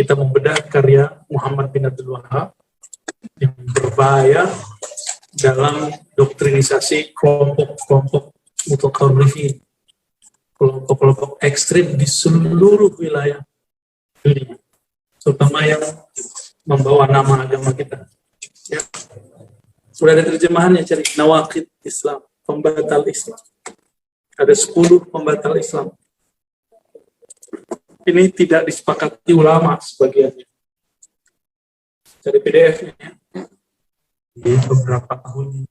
kita membedah karya Muhammad bin Abdul Wahab yang berbahaya dalam doktrinisasi kelompok-kelompok mutatarrifin, kelompok-kelompok ekstrim di seluruh wilayah dunia, terutama yang membawa nama agama kita. Ya. Sudah ada terjemahannya, cari Nawaqid Islam, pembatal Islam. Ada 10 pembatal Islam. Ini tidak disepakati ulama sebagiannya. Cari PDF-nya di beberapa tahun.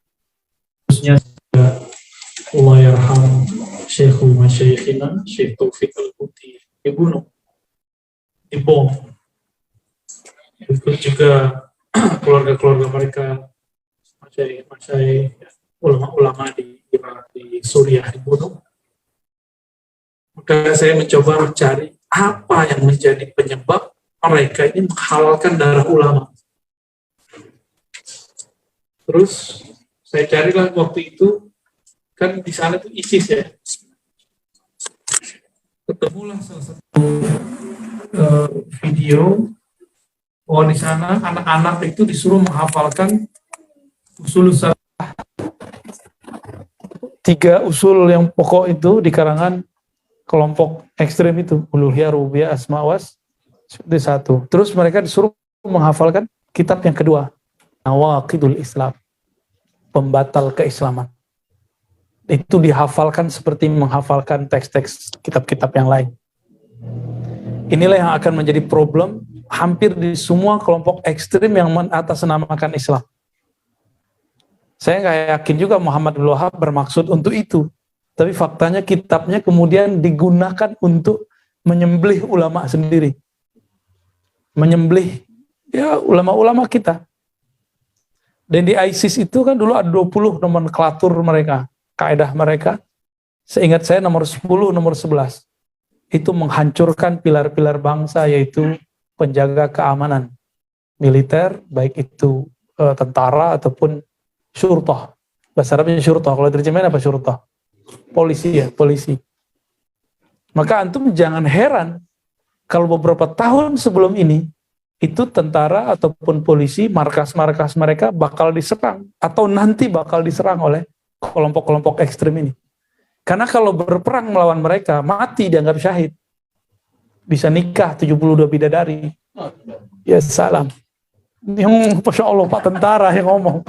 Khususnya Allah yarham Syekhul Masyayikhina, Syekh Taufik Al-Huti dibunuh, dibom. Itu juga keluarga-keluarga mereka, masyayikh, ulama-ulama di Irak, di Suriah dibunuh. Maka saya mencoba mencari apa yang menjadi penyebab mereka ini menghalalkan darah ulama. Terus saya carilah waktu itu, kan di sana itu ISIS ya. Ketemulah salah satu video bahwa di sana anak-anak itu disuruh menghafalkan usul salah 3 usul yang pokok itu di karangan kelompok ekstrem itu, uluhiyah, rububiyah, asma was, itu 1. Terus mereka disuruh menghafalkan kitab yang kedua, Nawaqidul Islam, pembatal keislaman. Itu dihafalkan seperti menghafalkan teks-teks kitab-kitab yang lain. Inilah yang akan menjadi problem hampir di semua kelompok ekstrem yang mengatasnamakan Islam. Saya nggak yakin juga Muhammad bin Wahab bermaksud untuk itu. Tapi faktanya kitabnya kemudian digunakan untuk menyembelih ulama sendiri. Menyembelih ya ulama-ulama kita. Dan di ISIS itu kan dulu ada 20 nomenklatur mereka, kaidah mereka. Seingat saya nomor 10, nomor 11. Itu menghancurkan pilar-pilar bangsa, yaitu penjaga keamanan militer, baik itu tentara ataupun syurtah. Bahasa Arabnya syurtah, kalau terjemahin apa syurtah? Polisi ya, polisi. Maka antum jangan heran kalau beberapa tahun sebelum ini itu tentara ataupun polisi, markas-markas mereka bakal diserang atau nanti bakal diserang oleh kelompok-kelompok ekstrem ini. Karena kalau berperang melawan mereka, mati dianggap syahid. Bisa nikah 72 bidadari. Ya salam. Yang Masya Allah Pak tentara yang ngomong.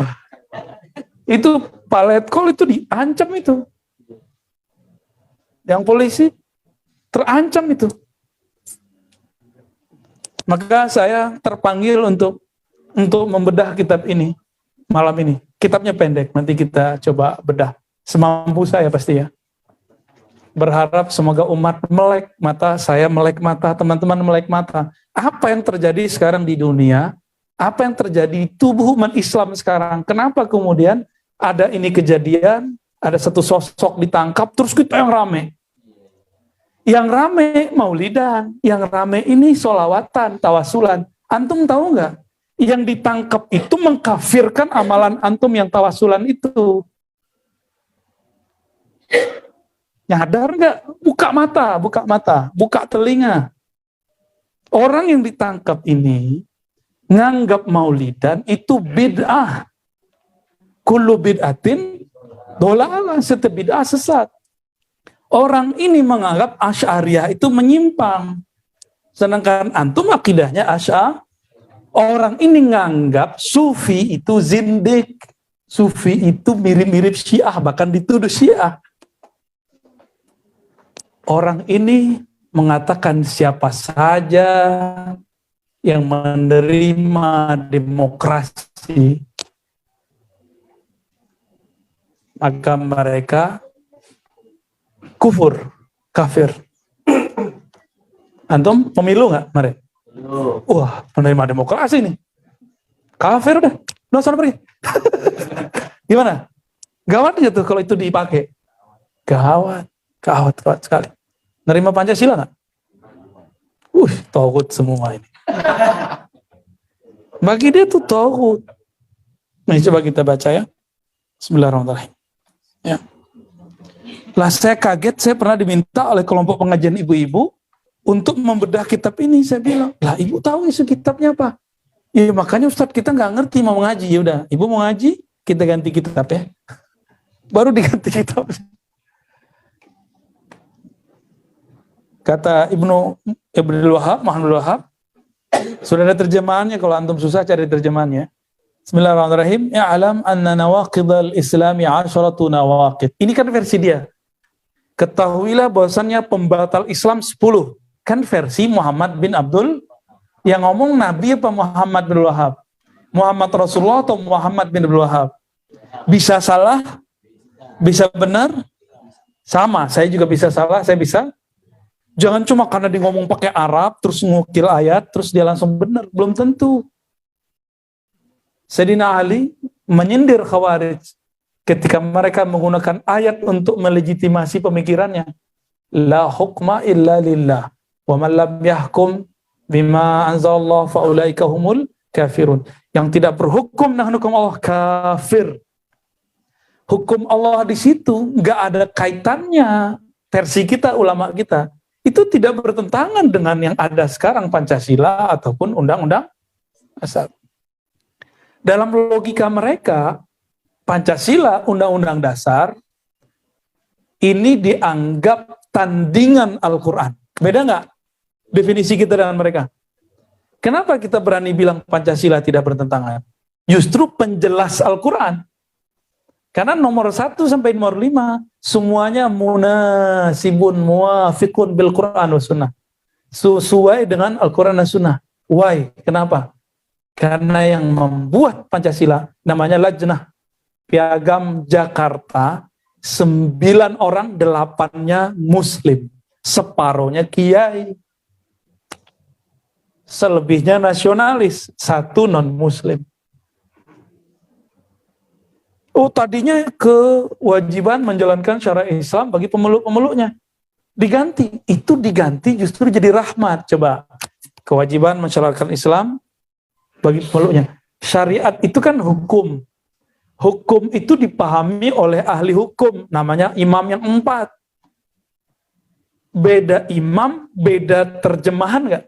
Itu Pak Letkol itu diancam itu. Yang polisi terancam itu. Maka saya terpanggil untuk membedah kitab ini malam ini. Kitabnya pendek, nanti kita coba bedah semampu saya pasti ya. Berharap semoga umat melek mata, saya melek mata, teman-teman melek mata. Apa yang terjadi sekarang di dunia? Apa yang terjadi di tubuh umat Islam sekarang? Kenapa kemudian ada ini kejadian, ada satu sosok ditangkap, terus kita yang rame. Yang rame maulidan, yang rame ini sholawatan, tawasulan. Antum tahu nggak? Yang ditangkap itu mengkafirkan amalan antum yang tawasulan itu. Nyadar nggak? Buka mata, buka telinga. Orang yang ditangkap ini nganggap maulidan itu bid'ah. Kullu bid'atin dolalah, setiap bid'ah sesat. Orang ini menganggap Asy'ariyah itu menyimpang. Sedangkan antum akidahnya Asy'ari. Orang ini nganggap Sufi itu zindik. Sufi itu mirip-mirip Syiah, bahkan dituduh Syiah. Orang ini mengatakan siapa saja yang menerima demokrasi, maka mereka kafir. Antum pemilu nggak, Mare? Wah, penerima demokrasi nih. Kafir udah. Udah sana pergi. Gimana? Gawat aja tuh kalau itu dipakai. Gawat sekali. Nerima Pancasila nggak? Tauhid semua ini. Bagi dia tuh tauhid. Nah, coba kita baca ya. Bismillahirrahmanirrahim. Ya. Lah saya kaget, saya pernah diminta oleh kelompok pengajian ibu-ibu untuk membedah kitab ini. Saya bilang, lah ibu tahu isi kitabnya apa? Ya makanya Ustadz kita nggak ngerti mau ngaji. Ya udah, ibu mau ngaji, kita ganti kitab ya. Baru diganti kitab. Kata Ibnu Wahab, Muhammad Wahab, sudah ada terjemahannya, kalau antum susah cari terjemahannya. Bismillahirrahmanirrahim. Ya'lam anna nawaqidal islami 'asharatu nawaqid. Ini kan versi dia. Ketahuilah bahwasannya pembatal Islam 10. Kan versi Muhammad bin Abdul, yang ngomong Nabi apa Muhammad bin Wahab? Muhammad Rasulullah atau Muhammad bin Abdul Wahab? Bisa salah, bisa benar, sama. Saya juga bisa salah, saya bisa. Jangan cuma karena dia ngomong pakai Arab, terus ngukil ayat, terus dia langsung benar. Belum tentu. Sayyidina Ali menyindir Khawarij ketika mereka menggunakan ayat untuk melegitimasi pemikirannya. La hukma illa lillah. Wa man lam yahkum bima anzalallahu faulaika humul kafirun. Yang tidak berhukum dengan hukum Allah kafir. Hukum Allah di situ nggak ada kaitannya. Versi kita, ulama kita, itu tidak bertentangan dengan yang ada sekarang Pancasila ataupun Undang-Undang Dasar. Dalam logika mereka, Pancasila, Undang-Undang Dasar ini dianggap tandingan Al-Quran. Beda nggak definisi kita dengan mereka? Kenapa kita berani bilang Pancasila tidak bertentangan? Justru penjelas Al-Quran. Karena nomor 1 sampai nomor 5 semuanya munasibun muafiqun bil Quran wa sunnah. Sesuai dengan Al-Quran dan Sunnah. Why? Kenapa? Karena yang membuat Pancasila namanya Lajnah Piagam Jakarta, 9 orang, 8-nya Muslim, separohnya Kiai, selebihnya nasionalis, 1 non-Muslim. Oh, tadinya kewajiban menjalankan syariat Islam bagi pemeluk-pemeluknya. Diganti. Itu diganti justru jadi rahmat. Coba. Kewajiban mensyariatkan Islam bagi pemeluknya. Syariat itu kan hukum. Hukum itu dipahami oleh ahli hukum. Namanya imam yang 4. Beda imam, beda terjemahan nggak?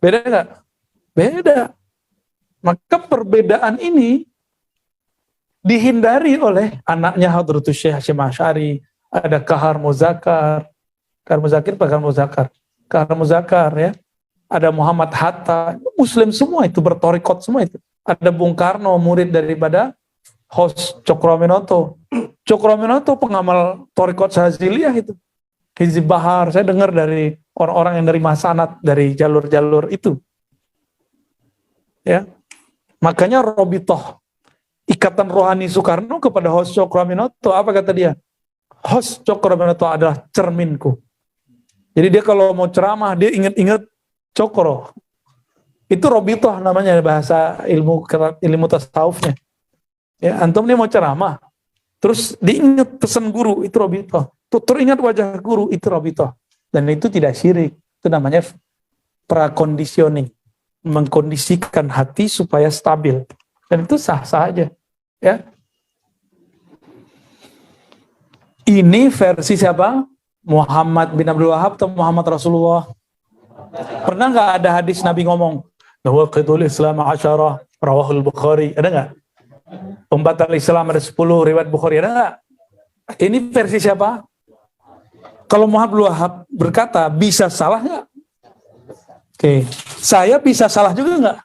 Beda nggak? Beda. Maka perbedaan ini dihindari oleh anaknya Hadratus Syekh Hasyim Asy'ari, ada Kahar Muzakar ya, ada Muhammad Hatta, Muslim semua itu, bertorikot semua itu. Ada Bung Karno, murid daripada host Cokroaminoto. Cokroaminoto pengamal torikot Syaziliyah itu. Hizib Bahar, saya dengar dari orang-orang yang dari Masanat, dari jalur-jalur itu. Ya. Makanya Robitoh, ikatan rohani Soekarno kepada host Cokroaminoto, apa kata dia? Host Cokroaminoto adalah cerminku. Jadi dia kalau mau ceramah, dia ingat-ingat Cokro. Itu Robitoh namanya, bahasa ilmu tasawufnya. Ya, antum dia mau ceramah, terus diingat pesan guru, itu Robitoh. Teringat wajah guru, itu Robitoh. Dan itu tidak syirik, itu namanya prakondisioning. Mengkondisikan hati supaya stabil, dan itu sah-sah aja, ya. Ini versi siapa? Muhammad bin Abdul Wahab atau Muhammad Rasulullah? Pernah nggak ada hadis Nabi ngomong nawaqidul Islam 'asyarah rawahul Bukhari? Ada nggak? Pembatal Islam ada 10 riwayat Bukhari, ada nggak? Ini versi siapa? Kalau Muhammad bin Wahab berkata, bisa salah nggak? Oke, saya bisa salah juga nggak?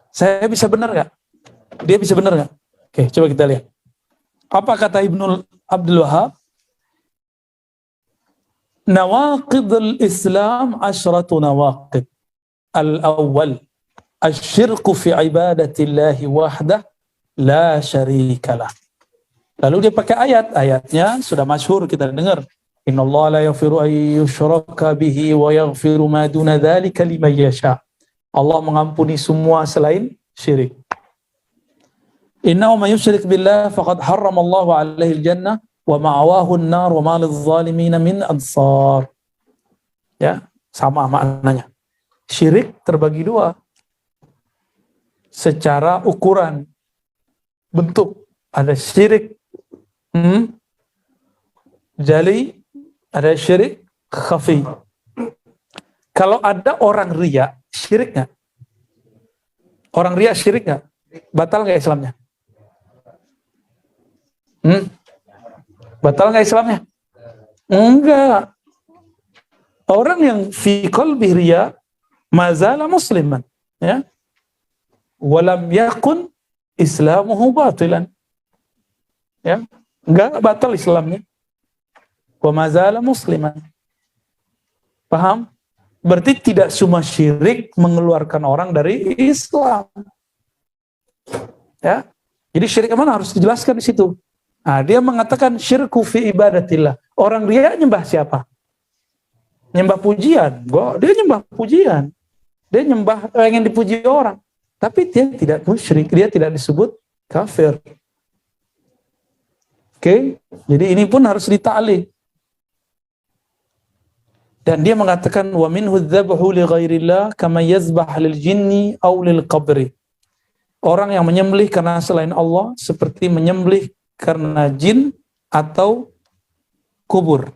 Saya bisa benar nggak? Dia bisa benar nggak? Oke, coba kita lihat. Apa kata Ibnu Abdul Wahab? Nawaqidul Islam 10 nawaqid. Al-awwal, asyirku fi ibadatillahi wahdah la syarikalah. Lalu dia pakai ayatnya sudah masyhur kita dengar. Innallaha la yaghfiru an yushraka bihi wa yaghfiru ma duna dzalika liman yasha. Allah mengampuni semua selain syirik. Innahu may yusyrik billah faqad harramallahu 'alaihi al-jannah wa ma'awahu an-nar wa ma lidh-dhalimin min ansar. Ya, sama maknanya. Syirik terbagi 2. Secara ukuran bentuk, ada syirik jali, ada syirik khafi. Kalau ada orang riya, syirik nggak? Orang riya syirik nggak? Batal nggak Islamnya? Batal nggak Islamnya? Enggak. Orang yang fi qalbi riya mazala musliman, ya. Walam yakun islamuhu batilan. Ya, enggak batal Islamnya. Wa mazala musliman. Paham? Berarti tidak semua syirik mengeluarkan orang dari Islam. Ya. Jadi syirik mana harus dijelaskan di situ. Nah, dia mengatakan syirku fi ibadatillah. Orang riya nyembah siapa? Nyembah pujian. Dia nyembah pujian. Dia nyembah pengen dipuji orang. Tapi dia tidak musyrik, dia tidak disebut kafir. Oke? Jadi ini pun harus dita'li. Dan dia mengatakan wa minhu dzabhu li ghairillah kama yazbah lil jinni aw lil qabri. Orang yang menyembelih karena selain Allah seperti menyembelih karena jin atau kubur.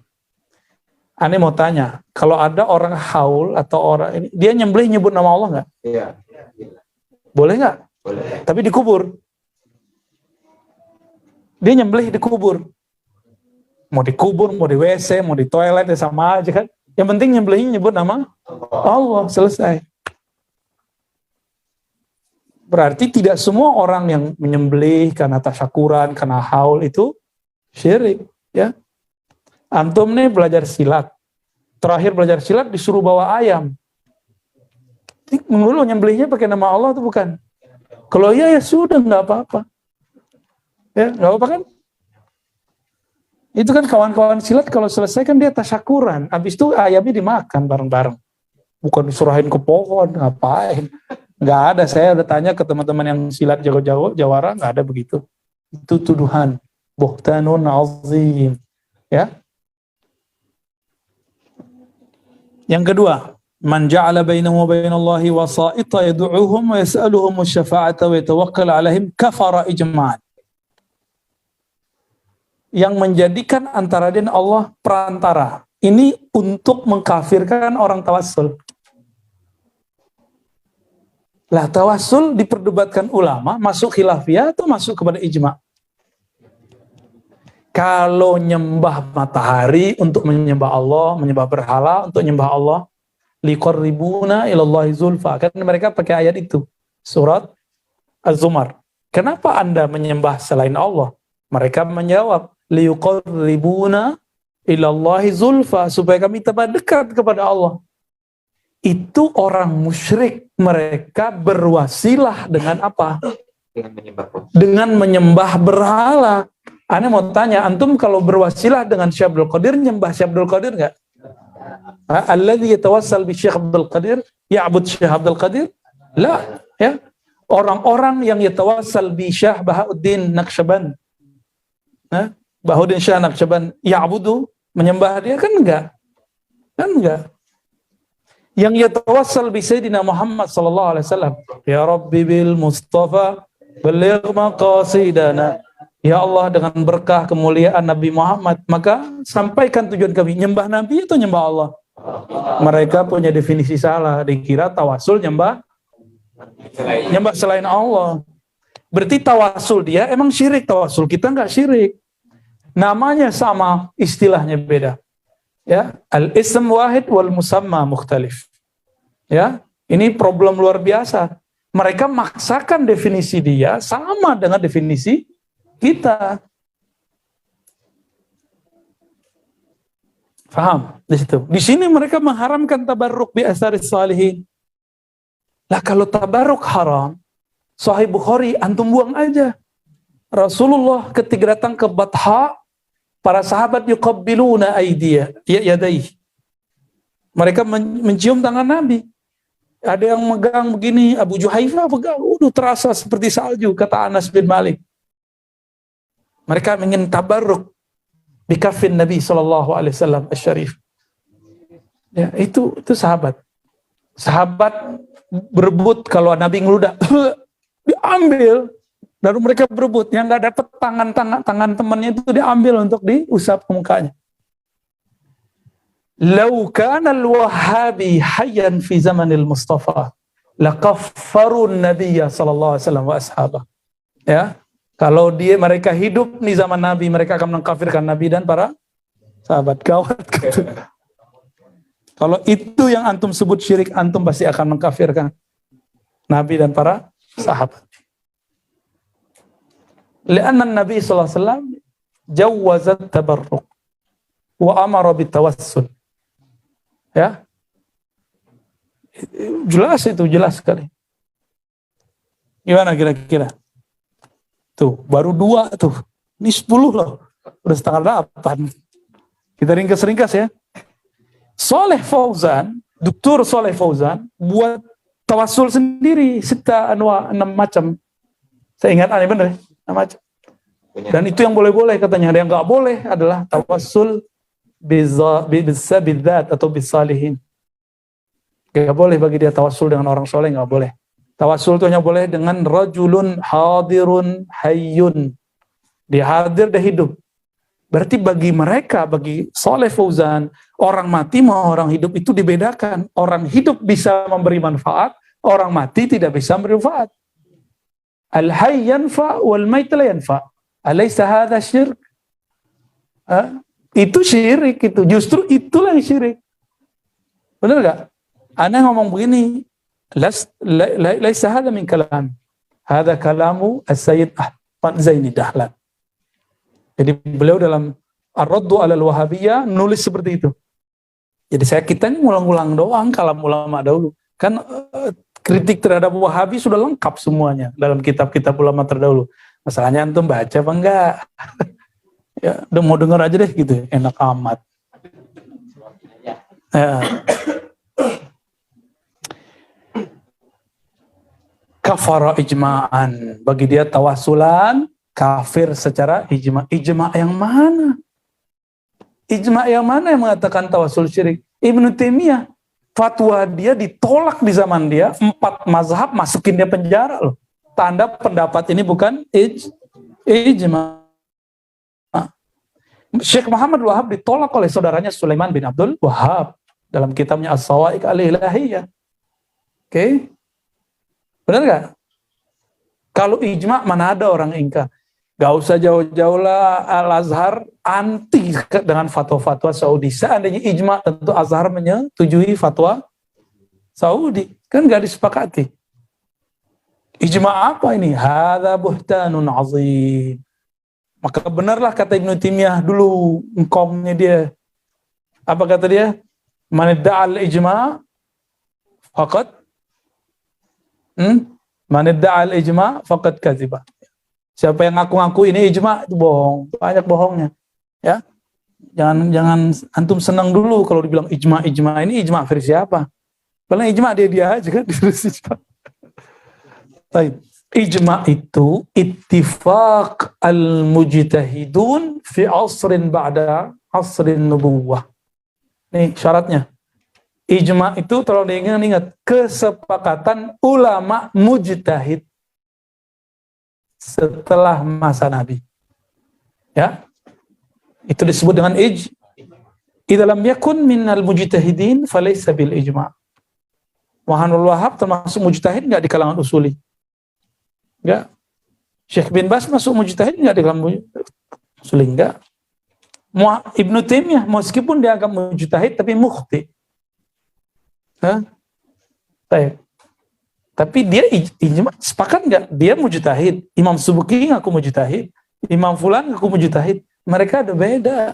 Ane mau tanya, kalau ada orang haul atau orang ini, dia nyembelih nyebut nama Allah nggak? Iya. Boleh nggak? Boleh. Tapi dikubur. Dia nyembelih dikubur. Mau dikubur, mau di WC, mau di toilet, ya sama aja kan. Yang penting nyembelihnya nyebut nama Allah, selesai. Berarti tidak semua orang yang menyembelih karena tasyakuran, karena haul itu syirik, ya. Antum nih belajar silat. Terakhir belajar silat disuruh bawa ayam. Menurut nyembelihnya pakai nama Allah atau bukan? Kalau iya ya sudah, nggak apa-apa. Ya, nggak apa-apa kan? Itu kan kawan-kawan silat kalau selesai kan dia tasyakuran. Habis itu ayamnya dimakan bareng-bareng. Bukan diserahin ke pohon, ngapain? Nggak ada, saya udah tanya ke teman-teman yang silat jago-jago, jawara, nggak ada begitu. Itu tuduhan. Buhtanun azim. Ya. Yang kedua, man ja'ala bainahu wa bainallahi wasa'ita yad'uuhum wa yas'aluhum asy-syafa'ata wa yatawakkal 'alaihim kafara ijma'an. Yang menjadikan antara dia dan Allah perantara. Ini untuk mengkafirkan orang tawassul. Lah tawassul diperdebatkan ulama, masuk khilafiyah atau masuk kepada ijma'? Kalau nyembah matahari untuk menyembah Allah, menyembah berhala untuk menyembah Allah, liqarribuna ilallahi zulfa. Kan mereka pakai ayat itu. Surat Az-Zumar. Kenapa Anda menyembah selain Allah? Mereka menjawab, liqarribuna ilallahi zulfa, supaya kami tambah dekat kepada Allah. Itu orang musyrik. Mereka berwasilah dengan apa? Dengan menyembah berhala. Ane mau tanya, antum kalau berwasilah dengan Syekh Abdul Qadir, nyembah Syekh Abdul Qadir enggak? Alladzi yatawassal bi Syekh Abdul Qadir, ya'bud Syekh Abdul Qadir? La, ya. Orang-orang yang yatawassal bi Syekh Bahauddin Naqsyaband. Bahauddin Syekh Naqsyaband ya'budu, menyembah dia kan enggak? Kan enggak. Yang yatawassal bi Sayyidina Muhammad sallallahu alaihi wasallam, ya Rabbi bil Mustafa baligh maqasidana. Ya Allah, dengan berkah kemuliaan Nabi Muhammad, maka sampaikan tujuan kami. Nyembah Nabi atau nyembah Allah? Mereka punya definisi salah. Dikira tawasul nyembah selain Allah. Berarti tawasul dia emang syirik. Tawasul kita enggak syirik. Namanya sama, istilahnya beda. Ya, al-ism wahid wal musamma mukhtalif. Ya, ini problem luar biasa. Mereka maksakan definisi dia sama dengan definisi kita. Faham di situ. Di sini mereka mengharamkan tabarruk bi asaris salihin. Lah kalau tabarruk haram, Sahih Bukhari antum buang aja. Rasulullah ketika datang ke Batha, para sahabat yuqabbiluna aydiya yadayhi. Mereka mencium tangan Nabi. Ada yang megang begini, Abu Juhaifah pegang, terasa seperti salju, kata Anas bin Malik. Mereka ingin tabarruk bi kafin Nabi sallallahu alaihi wasallam asy-syarif. Ya, itu sahabat. Sahabat berebut kalau Nabi ngeludah, diambil. Lalu mereka berebut, yang nggak dapat tangan temannya itu diambil untuk diusap ke mukanya. "Lau kana al-Wahhabi hayyan fi zamanil Mustafa, lakaffarun Nabiyya sallallahu alaihi wasallam wa ashabah." Ya, kalau mereka hidup di zaman Nabi, mereka akan mengkafirkan Nabi dan para sahabat. Gawat gitu. Kalau itu yang antum sebut syirik, antum pasti akan mengkafirkan Nabi dan para sahabat. Lianna Nabi sallallahu alaihi wasallam jawwaza tabarruk wa amara bitawassul. Ya. Jelas itu, jelas sekali. Gimana kira-kira? Tuh, baru 2 tuh. Ini 10 loh. Udah setengah 8. Kita ringkas-ringkas ya. Soleh Fauzan, Dr. Soleh Fauzan buat tawassul sendiri 6 macam. Saya ingat aneh bener ya, 6 macam. Dan itu yang boleh-boleh katanya. Yang nggak boleh adalah tawassul bidzat atau bisalihin. Nggak boleh bagi dia tawassul dengan orang soleh, nggak boleh. Tawassul itu hanya boleh dengan rajulun hadirun hayyun. Dia hadir, dia hidup. Berarti bagi mereka, bagi Soleh Fauzan, orang mati mau orang hidup itu dibedakan. Orang hidup bisa memberi manfaat, orang mati tidak bisa memberi manfaat. Al-hayy yanfa wal mayt la yanfa. Alaysa hadha syirk? Itu syirik itu. Justru itulah yang syirik. Benar enggak? Ana ngomong begini, laisa hadha min kalam. Hadha kalamu As-Sayyid Ahmad Zaini Dahlan. Jadi beliau dalam Ar-Raddu 'alal Wahabiyyah nulis seperti itu. Jadi kita ini ngulang-ngulang doang kalam ulama dahulu. Kan kritik terhadap Wahabi sudah lengkap semuanya dalam kitab-kitab ulama terdahulu. Masalahnya antum baca apa enggak? Ya, udah mau denger aja deh gitu. Enak amat. Ya. Kafara ijma'an. Bagi dia tawasulan kafir secara ijma'. Ijma' yang mana? Ijma' yang mana yang mengatakan tawasul syirik? Ibnu Taimiyah, fatwa dia ditolak di zaman dia, 4 mazhab masukin dia penjara loh. Tanda pendapat ini bukan ijma'. Syekh Muhammad Wahab ditolak oleh saudaranya Sulaiman bin Abdul Wahab dalam kitabnya As-Sawa'iq al-Ilahiyah. Oke? Benar nggak? Kalau ijma' mana ada orang ingkar? Gak usah jauh-jauh lah, Al-Azhar anti dengan fatwa-fatwa Saudi. Seandainya ijma' tentu Azhar menyetujui fatwa Saudi. Kan gak disepakati. Ijma' apa ini? Hadza buhtanun azim. Maka benarlah kata Ibnu Taimiyah dulu, engkongnya dia. Apa kata dia? Man idda'al ijma' faqad Man idda'al ijma' faqad kadziba. Siapa yang ngaku-ngaku ini ijma' itu bohong, banyak bohongnya. Ya. Jangan antum senang dulu kalau dibilang ijma' ini ijma' versi apa? Paling ijma' dia aja kan terus ijma'. Baik. Ijma' itu ittifaq al-mujtahidun fi asrin ba'da asrin nubuwah. Nih syaratnya. Ijma' itu kalau diingat kesepakatan ulama mujtahid setelah masa Nabi. Ya. Itu disebut dengan idza lam yakun minal mujtahidin falaysa bil ijma'. Muhammad Wahab termasuk mujtahid enggak di kalangan usuli? Enggak. Syekh bin Bas masuk mujtahid enggak di kalangan usuli? Enggak. Ibnu Taimiyah meskipun dianggap mujtahid tapi mukhti. Baik. Tapi dia ijma' sepakat nggak? Dia mujtahid. Imam Subuki ngaku mujtahid. Imam Fulan ngaku mujtahid. Mereka ada beda.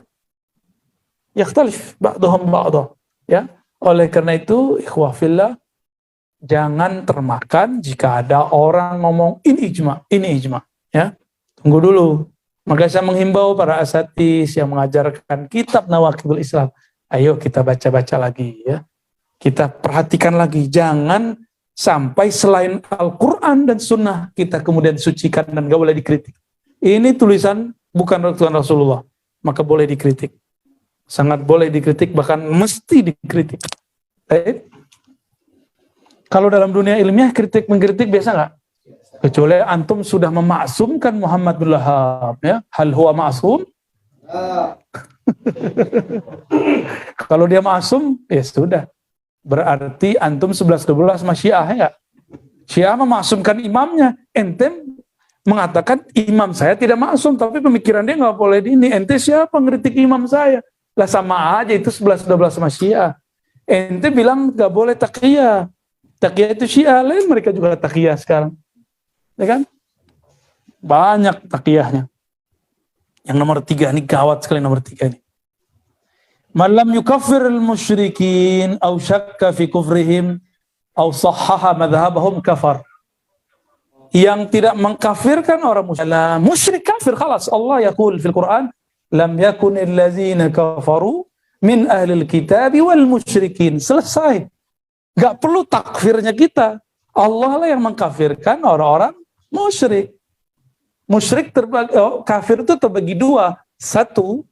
Yakhtalif ba'dhum ba'dhum. Ya. Oleh karena itu, ikhwah fillah, jangan termakan jika ada orang ngomong ini ijma'. Ya. Tunggu dulu. Maka saya menghimbau para asatidz yang mengajarkan kitab Nawaqidul Islam. Ayo kita baca-baca lagi ya. Kita perhatikan lagi. Jangan sampai selain Al-Quran dan Sunnah kita kemudian sucikan dan gak boleh dikritik. Ini tulisan bukan Tuhan Rasulullah, maka boleh dikritik. Sangat boleh dikritik, bahkan mesti dikritik. Kalau dalam dunia ilmiah mengkritik biasa nggak? Kecuali antum sudah memaksumkan Muhammad bin Wahab, ya. Hal huwa ma'sum? Kalau dia masum, ya sudah. Berarti antum 11-12 sama Syiah, ya enggak? Syiah memasumkan imamnya. Ente mengatakan imam saya tidak masum, tapi pemikiran dia nggak boleh ini. Ente siapa ngeritik imam saya? Lah sama aja itu 11-12 sama Syiah. Ente bilang nggak boleh taqiyah. Taqiyah itu Syiah, lain mereka juga taqiyah sekarang. Ya kan? Banyak taqiyahnya. Yang nomor 3 ini gawat sekali, nomor 3 ini. Malam yukaffir al-musyrikin aw syakka fi kufrihim aw sahhaha madhhabahum kafar. Yang tidak mengkafirkan orang musyrik kafir, khalas. Allah yaqul fil Quran, lam yakunil ladzina kafaru min ahlil kitabi wal musyrikin. Selesai. Gak perlu takfirnya kita. Allah lah yang mengkafirkan orang-orang musyrik. Musyrik kafir itu terbagi 2. 1,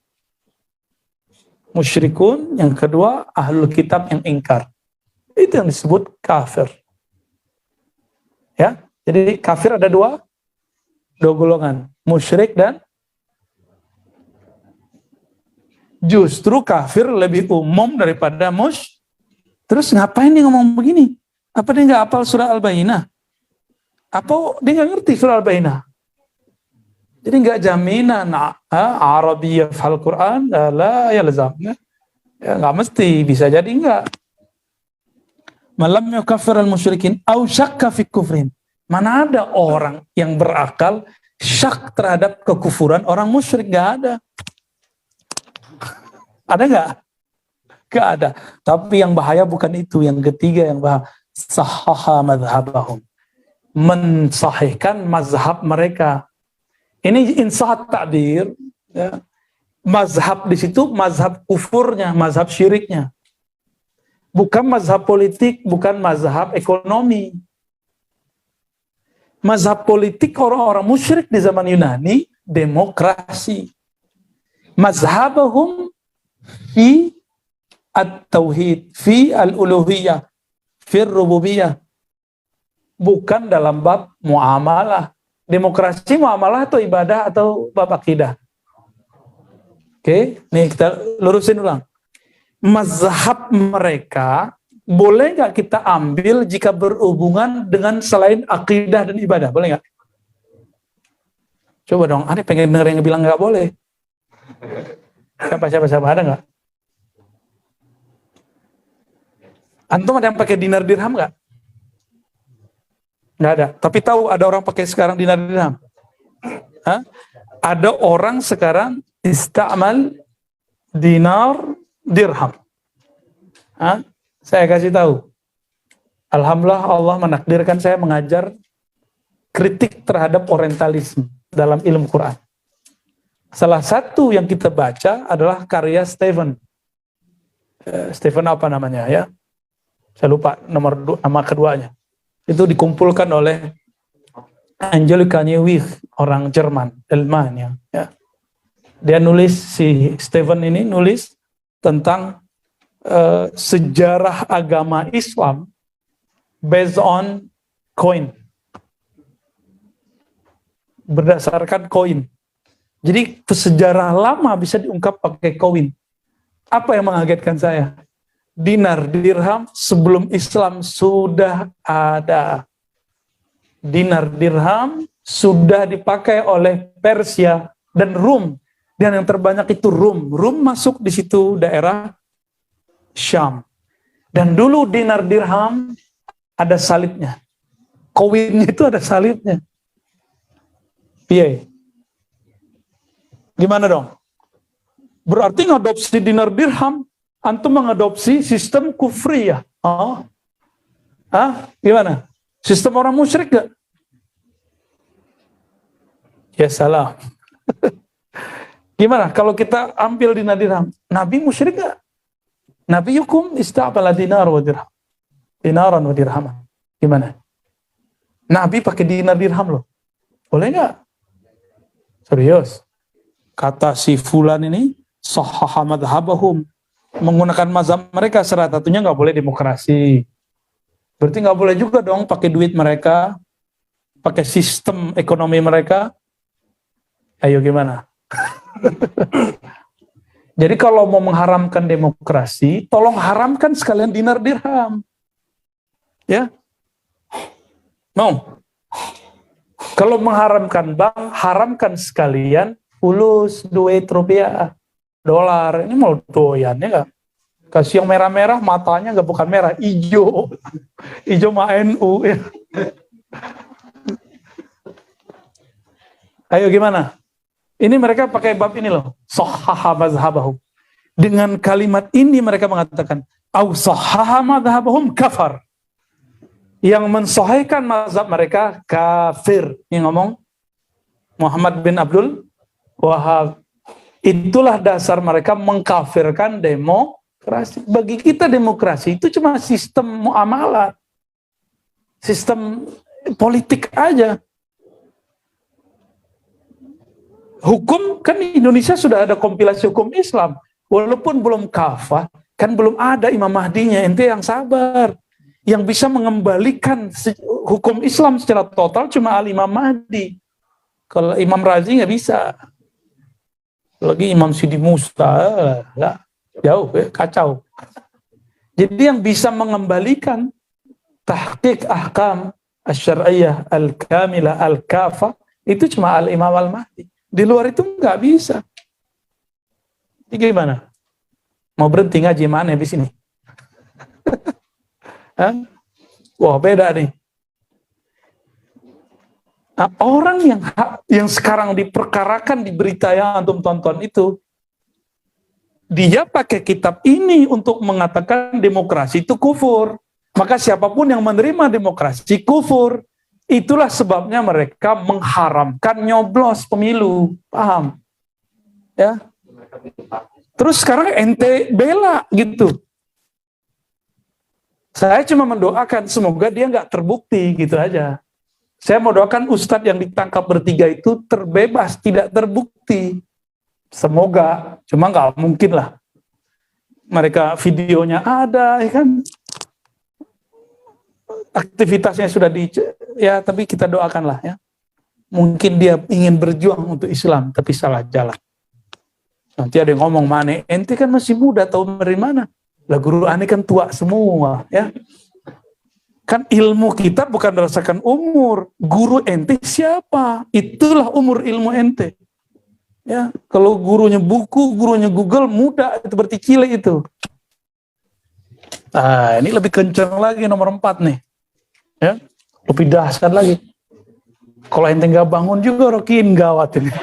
musyrikun, yang kedua ahlul kitab yang ingkar. Itu yang disebut kafir. Ya, jadi kafir ada 2 golongan, musyrik dan justru kafir lebih umum daripada Terus ngapain dia ngomong begini? Apa dia nggak hafal surah Al-Bayyinah? Apa dia nggak ngerti surah Al-Bayyinah? Jadi nggak jaminan Arabiyyah fal Quran la yalzam. Ya, nggak mesti, bisa jadi nggak. Malam yukaffir al-musyrikin aw syakka fi kufrin. Mana ada orang yang berakal syak terhadap kekufuran orang musyrik? Nggak ada. Ada nggak? Nggak ada. Tapi yang bahaya bukan itu. Yang ketiga yang bahaya, sahhaha madhhabahum. Mensahihkan mazhab mereka. Ini insah takdir, ya. Mazhab di situ mazhab kufurnya, mazhab syiriknya. Bukan mazhab politik, bukan mazhab ekonomi. Mazhab politik orang-orang musyrik di zaman Yunani, demokrasi. Mazhabahum fi at-tauhid, fi al-uluhiyah, fi rububiyah. Bukan dalam bab muamalah. Demokrasi, muamalah atau ibadah atau bab akidah? Oke, nih kita lurusin ulang. Mazhab mereka boleh nggak kita ambil jika berhubungan dengan selain akidah dan ibadah? Boleh nggak? Coba dong, ada pengen denger yang bilang nggak boleh. Siapa ada nggak? Antum ada yang pakai dinar dirham nggak? Nggak ada. Tapi tahu ada orang pakai sekarang dinar dirham? Hah? Ada orang sekarang istamal dinar dirham. Hah? Saya kasih tahu. Alhamdulillah Allah menakdirkan saya mengajar kritik terhadap orientalisme dalam ilmu Quran. Salah satu yang kita baca adalah karya Stephen. Stephen apa namanya ya? Saya lupa nama keduanya. Itu dikumpulkan oleh Angelica Neuwirth, orang Jerman, Elmania. Ya. Dia nulis, si Stephen ini nulis tentang sejarah agama Islam based on koin. Berdasarkan koin. Jadi sejarah lama bisa diungkap pakai koin. Apa yang mengagetkan saya? Dinar dirham sebelum Islam sudah ada. Dinar dirham sudah dipakai oleh Persia dan Rum. Dan yang terbanyak itu Rum. Rum masuk di situ daerah Syam. Dan dulu dinar dirham ada salibnya. Koinnya itu ada salibnya. Piye? Gimana dong? Berarti ngadopsi dinar dirham, antum mengadopsi sistem kufriyah. Gimana? Sistem orang musyrik gak? Ya salah. Gimana kalau kita ambil dinar dirham? Nabi musyrik gak? Nabi hukum ista'bala dinar wa dirham. Dinaran wa dirham. Gimana? Nabi pakai dinar dirham loh. Boleh gak? Serius. Kata si fulan ini, sahhaha madhabahum. Menggunakan mazhab mereka, salah satunya nggak boleh demokrasi. Berarti nggak boleh juga dong pakai duit mereka, pakai sistem ekonomi mereka. Ayo gimana? Jadi kalau mau mengharamkan demokrasi, tolong haramkan sekalian dinar dirham. Ya. Mau? Kalau mengharamkan bank, haramkan sekalian fulus, duit, rupiah, dolar. Ini mau doyan ya nggak? Kasih yang merah-merah, matanya nggak bukan merah, hijau. Hijau mah NU. Ya. Ayo gimana? Ini mereka pakai bab ini loh. Sahhaha mazhabahum. Dengan kalimat ini mereka mengatakan, au sahhaha mazhabahum kafar. Yang mensahihkan mazhab mereka kafir. Yang ngomong Muhammad bin Abdul Wahab. Itulah dasar mereka mengkafirkan demokrasi. Bagi kita demokrasi itu cuma sistem muamalah. Sistem politik aja. Hukum kan Indonesia sudah ada kompilasi hukum Islam, walaupun belum kafah, kan belum ada Imam Mahdinya. Ente yang sabar, yang bisa mengembalikan hukum Islam secara total cuma Imam Mahdi. Kalau Imam Razi nggak bisa, lagi Imam Sidi Musa, nggak jauh, kacau. Jadi yang bisa mengembalikan tahqiq ahkam asy-syar'iyyah al-kamilah al-kafah itu cuma Imam Al-Mahdi. Di luar itu nggak bisa. Ini gimana? Mau berhenti ngaji mana di sini? Wah beda nih. Nah, orang yang sekarang diperkarakan di berita yang antum tonton itu, dia pakai kitab ini untuk mengatakan demokrasi itu kufur. Maka siapapun yang menerima demokrasi kufur. Itulah sebabnya mereka mengharamkan nyoblos pemilu, paham? Ya. Terus sekarang ente bela gitu. Saya cuma mendoakan semoga dia nggak terbukti gitu aja. Saya mau doakan ustadz yang ditangkap bertiga itu terbebas, tidak terbukti. Semoga, cuma nggak mungkin lah. Mereka videonya ada, ya kan? Aktivitasnya sudah ya tapi kita doakanlah ya. Mungkin dia ingin berjuang untuk Islam tapi salah jalan. Nanti ada yang ngomong, "Mane, ente kan masih muda, tahu dari mana? Lah guru ane kan tua semua, ya." Kan ilmu kita bukan berdasarkan umur. Guru ente siapa? Itulah umur ilmu ente. Ya, kalau gurunya buku, gurunya Google, muda itu berarti cilik itu. Ah, ini lebih kencang lagi nomor 4 nih. Ya, lebih dahsyat lagi. Kalau ente nggak bangun juga rokin gawat ini.